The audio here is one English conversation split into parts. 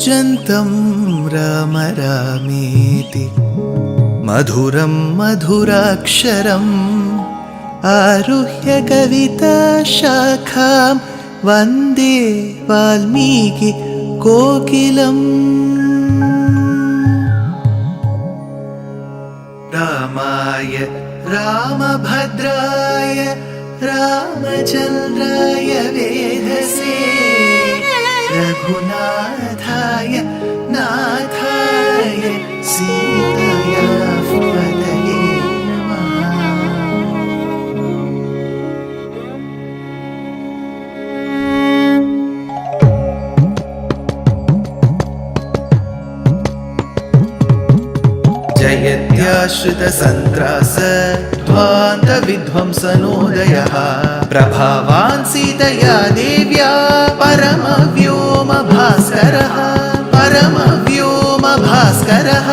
कूजन्तं राम रामेति मधुरं मधुराक्षरम् आरुह्य कविताशाखां वन्दे वाल्मीकि कोकिलम्। रामाय रामभद्राय रामचन्द्राय वेधसे रघुनाथाय नाथाय सीताया पतये नमः। जयत्याश्रितसन्त्रास ध्वान्तविध्वंसनोदयः प्रभावान् सीतया देव्या परमव्योमभास्करः परमव्योमभास्करः।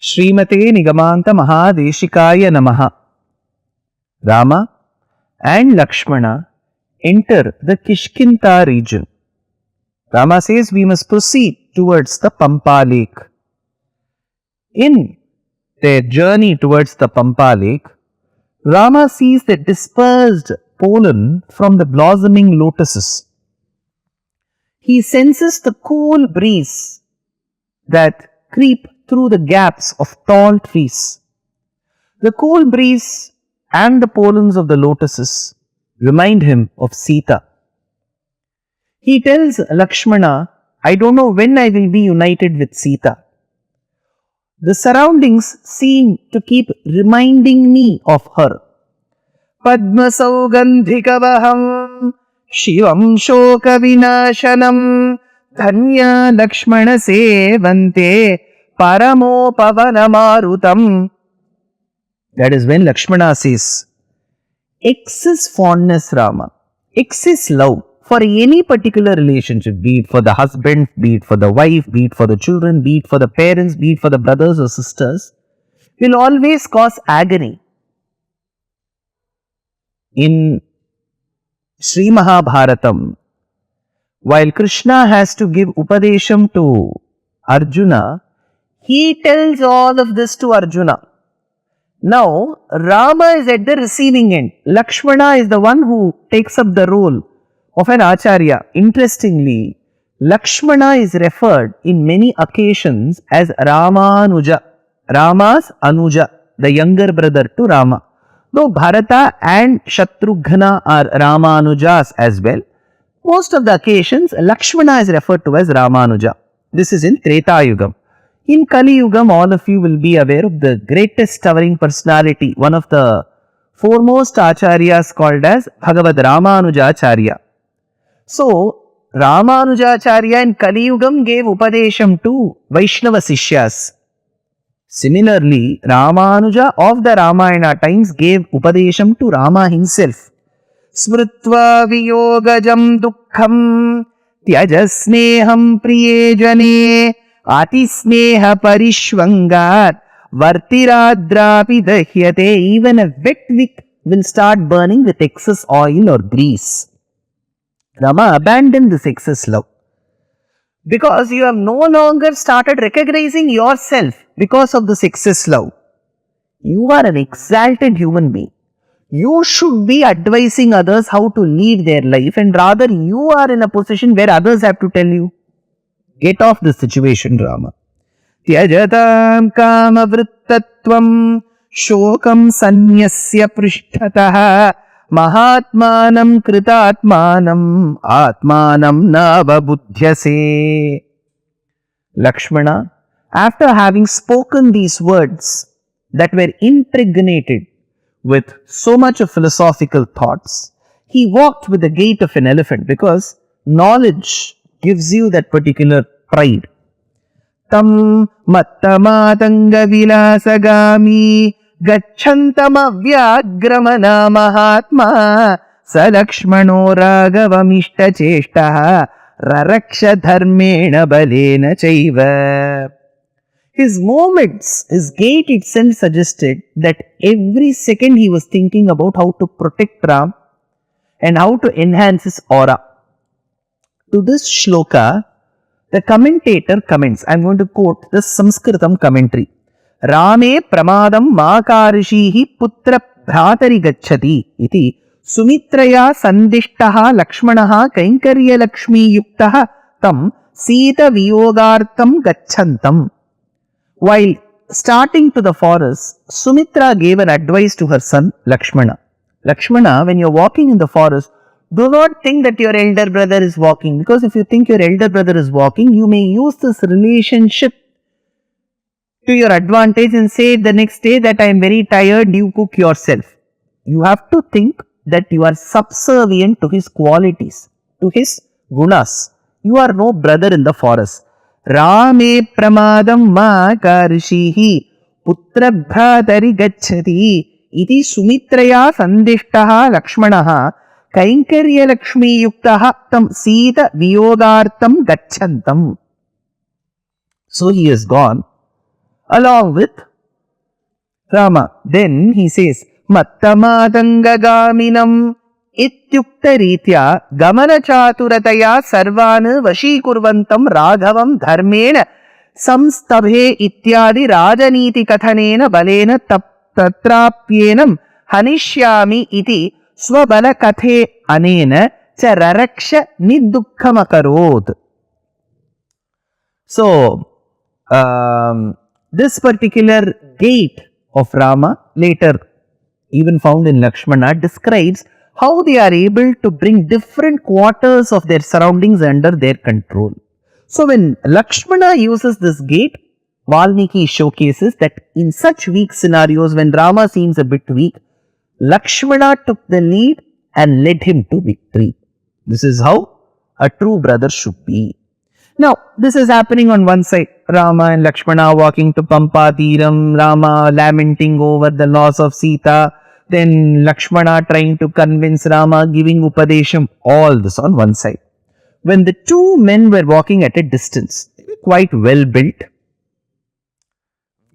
श्रीमते निगमान्त महादेशिकाय नमः। Rama and Lakshmana enter the Kishkindha region. Rama says we must proceed towards the Pampa lake. In their journey towards the Pampa lake, Rama sees the dispersed pollen from the blossoming lotuses. He senses the cool breeze that creep through the gaps of tall trees. The cool breeze and the pollens of the lotuses remind him of Sita. He tells Lakshmana, I don't know when I will be united with Sita. The surroundings seem to keep reminding me of her. Padma Saugandhikavaham Shivam Shoka Vinashanam Dhanya Lakshmana Sevante Paramo Pavanamarutam. That is when Lakshmana says, excess fondness, Rama, excess love for any particular relationship, be it for the husband, be it for the wife, be it for the children, be it for the parents, be it for the brothers or sisters, will always cause agony. In Sri Mahabharatam, while Krishna has to give Upadesham to Arjuna, he tells all of this to Arjuna. Now, Rama is at the receiving end. Lakshmana is the one who takes up the role of an acharya. Interestingly, Lakshmana is referred in many occasions as Ramanuja, Rama's Anuja, the younger brother to Rama. Though Bharata and Shatrughna are Ramanujas as well, most of the occasions Lakshmana is referred to as Ramanuja. This is in Treta Yugam. In Kali Yugam, all of you will be aware of the greatest towering personality, one of the foremost acharyas called as Bhagavad Ramanujacharya. So, Ramanujacharya in Kali Yugam gave Upadesham to Vaishnava Sishyas. Similarly, Ramanuja of the Ramayana times gave Upadesham to Rama himself. Smritva viyogajam dukkham tyajasneham priye jane Atisneha parishvangat vartiradrapi dahyate. Even a wet wick will start burning with excess oil or grease. Rama abandoned this excess love because you have no longer started recognizing yourself because of this excess love. You are an exalted human being. You should be advising others how to lead their life, and rather you are in a position where others have to tell you. Get off this situation, Rama. Tyajatam kama vrittatvam shokam sanyasya prishtataha mahatmanam kritatmanam atmanam navabudhyase. Lakshmana, after having spoken these words that were impregnated with so much of philosophical thoughts, he walked with the gait of an elephant because knowledge gives you that particular pride. Tam mattamatanga vilasagami gachantamavyaagramana mahatma salakshmano ragavamishta cheshtaha raraksha dharmena balena chaiva. His movements, his gait itself suggested that every second he was thinking about how to protect Ram and how to enhance his aura. To this shloka, the commentator comments, I am going to quote the Sanskritam commentary. Rame pramadam makarishihi putra bhratari gacchati iti sumitraya sandishtaha lakshmanaha kainkarya lakshmi yuktaha tam sita viyogartam gacchantam. While starting to the forest, Sumitra gave an advice to her son Lakshmana. Lakshmana, when you are walking in the forest, do not think that your elder brother is walking, because if you think your elder brother is walking, you may use this relationship to your advantage and say the next day that I am very tired, you cook yourself. You have to think that you are subservient to his qualities, to his gunas. You are no brother in the forest. Rame pramadam ma karishihi putra bhatari gacchati iti sumitraya sandishtaha lakshmanaha kainkarya lakshmi yuktaha tam sita viyogartam gacchantam. So he is gone along with Rama. Then he says, Mattamatangagaminam ityukta ritya gamana chaturataya sarvan vashikurvantam raghavam dharmena samstabhe ityadi rajaniti kathanena balena tatrapyenam hanishyami iti swabala kathe anena cha raraksha niddukkamakarod. So, this particular gait of Rama, later even found in Lakshmana, describes how they are able to bring different quarters of their surroundings under their control. So when Lakshmana uses this gait, Valmiki showcases that in such weak scenarios, when Rama seems a bit weak, Lakshmana took the lead and led him to victory. This is how a true brother should be. Now, this is happening on one side. Rama and Lakshmana walking to Pampa Tiram, Rama lamenting over the loss of Sita, then Lakshmana trying to convince Rama, giving Upadesham, all this on one side. When the two men were walking at a distance, they were quite well built,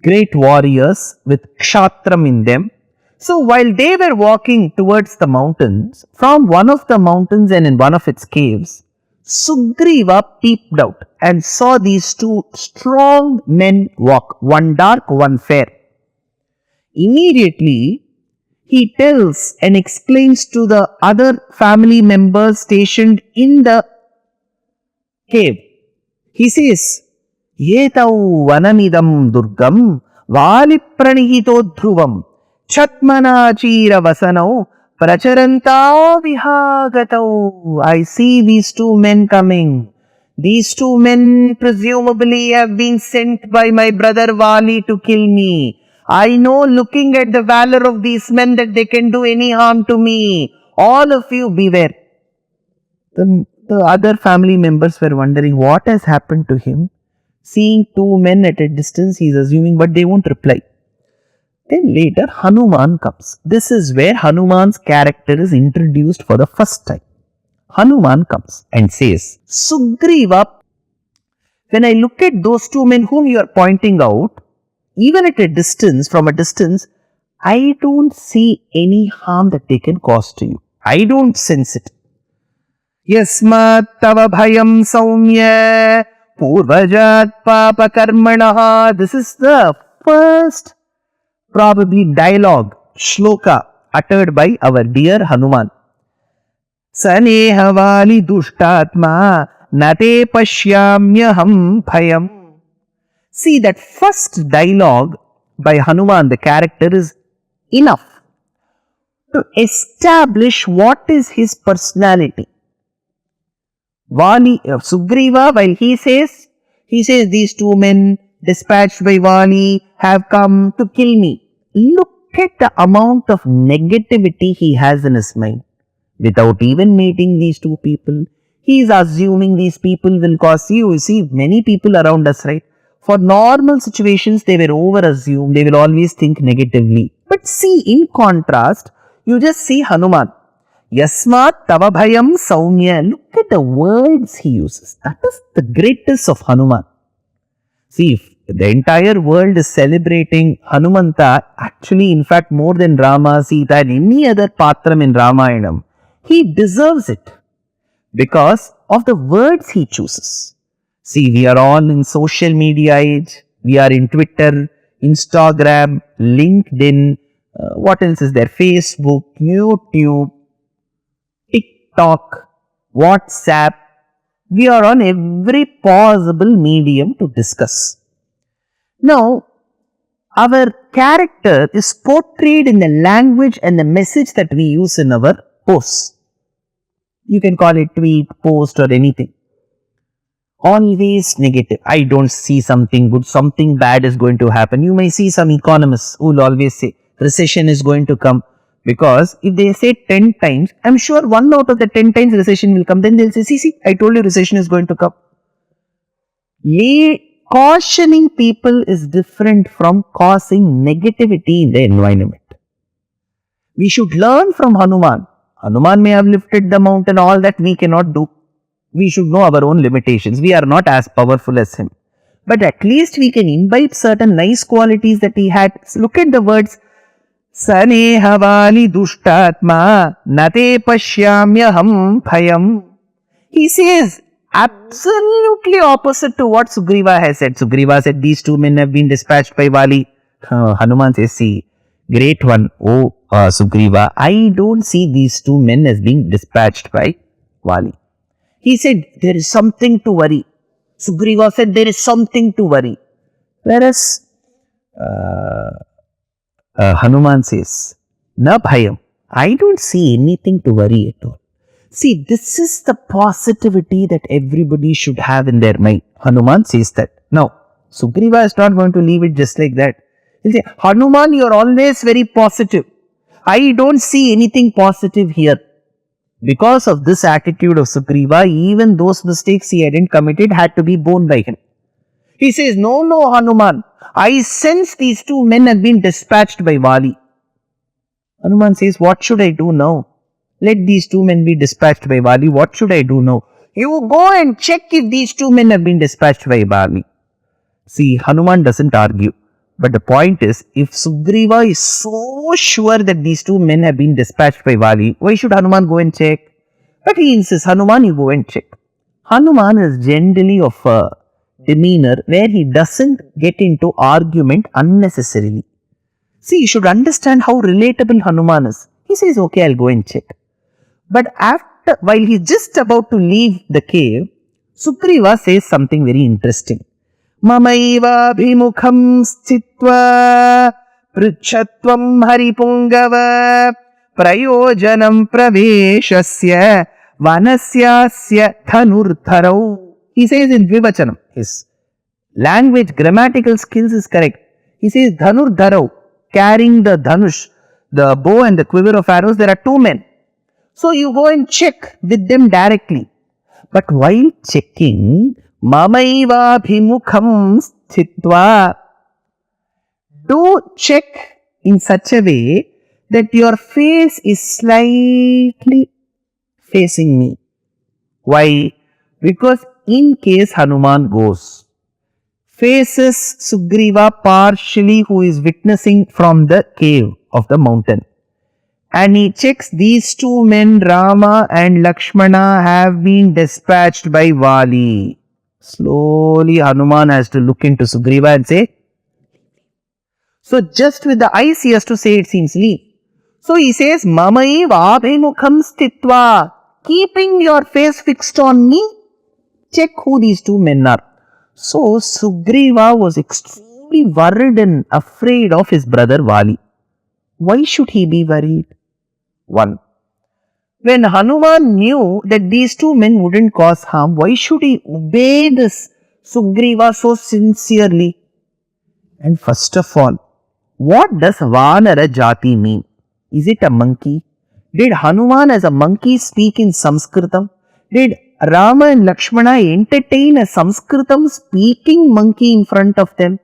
great warriors with kshatram in them. So while they were walking towards the mountains, from one of the mountains and in one of its caves, Sugriva peeped out and saw these two strong men walk, one dark, one fair. Immediately, he tells and exclaims to the other family members stationed in the cave. He says, Yetau vanamidam durgam valipranihito dhruvam chatmanachira vasanau pracharanta vihagatau. I see these two men coming. These two men presumably have been sent by my brother Vali to kill me. I know, looking at the valor of these men, that they can do any harm to me. All of you beware. The other family members were wondering what has happened to him. Seeing two men at a distance, he is assuming, but they won't reply. Then later Hanuman comes. This is where Hanuman's character is introduced for the first time. Hanuman comes and says, Sugriva, when I look at those two men whom you are pointing out, even at a distance, from a distance, I don't see any harm that they can cause to you. I don't sense it. Yasmat tava bhayam saumya purvajat papa karmanaha. This is the first probably dialogue, shloka, uttered by our dear Hanuman. Saneha vali dushtatma nate pashyamyaham bhayam. See, that first dialogue by Hanuman, the character, is enough to establish what is his personality. Vali, Sugriva, while he says these two men dispatched by Vali have come to kill me. Look at the amount of negativity he has in his mind. Without even meeting these two people, he is assuming these people will cause you. You see, many people around us, right? For normal situations, they were over-assumed. They will always think negatively. But see, in contrast, you just see Hanuman. Yasmat tava bhayam saumya. Look at the words he uses. That is the greatness of Hanuman. See, the entire world is celebrating Hanumanta, actually, in fact, more than Rama, Sita, and any other Patram in Ramayanam. He deserves it because of the words he chooses. See, we are all in social media age. We are in Twitter, Instagram, LinkedIn. What else is there? Facebook, YouTube, TikTok, WhatsApp. We are on every possible medium to discuss. Now, our character is portrayed in the language and the message that we use in our posts. You can call it tweet, post, or anything. Always negative. I don't see something good, something bad is going to happen. You may see some economists who will always say recession is going to come, because if they say 10 times, I'm sure 1 out of the 10 times recession will come. Then they'll say, see, I told you recession is going to come. Cautioning people is different from causing negativity in the environment. We should learn from Hanuman. Hanuman may have lifted the mountain, all that we cannot do. We should know our own limitations. We are not as powerful as him. But at least we can imbibe certain nice qualities that he had. Look at the words. Sanehavali dushtatma nate pashyamyaham bhayam. He says absolutely opposite to what Sugriva has said. Sugriva said these 2 men have been dispatched by Vali. Hanuman says, see, great one, Sugriva, I don't see these 2 men as being dispatched by Vali. He said, there is something to worry. Sugriva said, there is something to worry. Whereas Hanuman says, na bhayam, I don't see anything to worry at all. See, this is the positivity that everybody should have in their mind. Hanuman says that. Now, Sugriva is not going to leave it just like that. He'll say, Hanuman, you are always very positive. I don't see anything positive here. Because of this attitude of Sugriva, even those mistakes he hadn't committed had to be borne by him. He says, no, Hanuman, I sense these 2 men have been dispatched by Vali. Hanuman says, what should I do now? Let these 2 men be dispatched by Vali. What should I do now? You go and check if these 2 men have been dispatched by Vali. See, Hanuman doesn't argue. But the point is, if Sugriva is so sure that these 2 men have been dispatched by Vali, why should Hanuman go and check? But he insists, Hanuman, you go and check. Hanuman is generally of a demeanor where he doesn't get into argument unnecessarily. See, you should understand how relatable Hanuman is. He says, okay, I'll go and check. But while he's just about to leave the cave, Sugriva says something very interesting. Mamaiva bhimukham sthitva prichatvam haripungava prayojanam praveshasya vanasyasya dhanurtharau. He says in Dvivachanam, his language, grammatical skills is correct. He says dhanurtharau, carrying the dhanush, the bow and the quiver of arrows, there are 2 men. So you go and check with them directly. But while checking, Mamaiva bhimukham sthitva, do check in such a way that your face is slightly facing me. Why? Because in case Hanuman goes, faces Sugriva partially, who is witnessing from the cave of the mountain. And he checks these 2 men, Rama and Lakshmana, have been dispatched by Vali. Slowly Hanuman has to look into Sugriva and say, so just with the eyes he has to say, it seems, leave. So he says, Mamaiva bhimukham sthitva, keeping your face fixed on me, check who these 2 men are. So Sugriva was extremely worried and afraid of his brother Vali. Why should he be worried? 1. When Hanuman knew that these 2 men wouldn't cause harm, why should he obey this Sugriva so sincerely? And first of all, what does Vanara Jati mean? Is it a monkey? Did Hanuman as a monkey speak in Sanskritam? Did Rama and Lakshmana entertain a Sanskritam speaking monkey in front of them?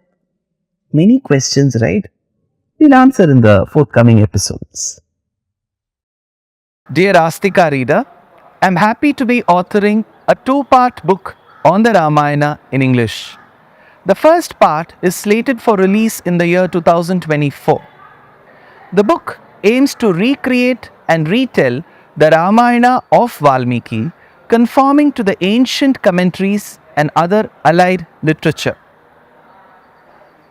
Many questions, right? We'll answer in the forthcoming episodes. Dear Astika reader, I'm happy to be authoring a 2-part book on the Ramayana in English. The first part is slated for release in the year 2024. The book aims to recreate and retell the Ramayana of Valmiki, conforming to the ancient commentaries and other allied literature.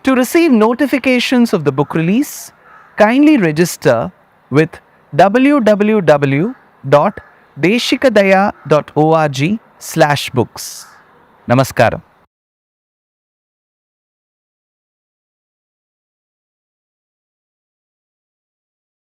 To receive notifications of the book release, kindly register with www.deshikadaya.org/books. Namaskaram.